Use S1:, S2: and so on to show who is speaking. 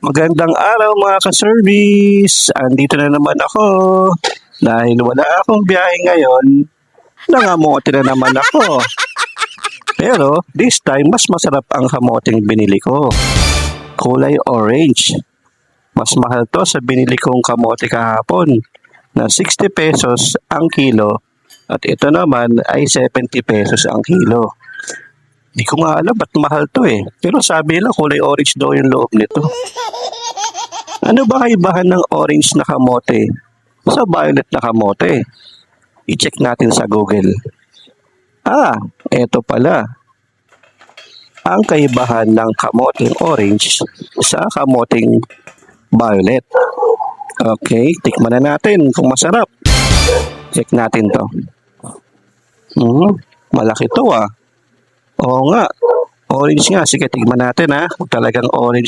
S1: Magandang araw mga ka-service. Andito na naman ako. Dahil wala akong biyahe ngayon, nangamote na naman ako. Pero this time, mas masarap ang kamoteng binili ko. Kulay orange. Mas mahal to sa binili kong kamote kahapon na 60 pesos ang kilo at ito naman ay 70 pesos ang kilo. Di ko nga alam ba't mahal to eh. Pero sabi nila kulay orange daw yung loob nito. Ano ba kaibahan ng orange na kamote sa violet na kamote? I-check natin sa Google. Eto pala. Ang kaibahan ng kamoteng orange sa kamoteng violet. Okay, tikman na natin kung masarap. Check natin to. Malaki to ah. Oo nga. Orange nga. Sige, tignan natin ha. Kung talagang orange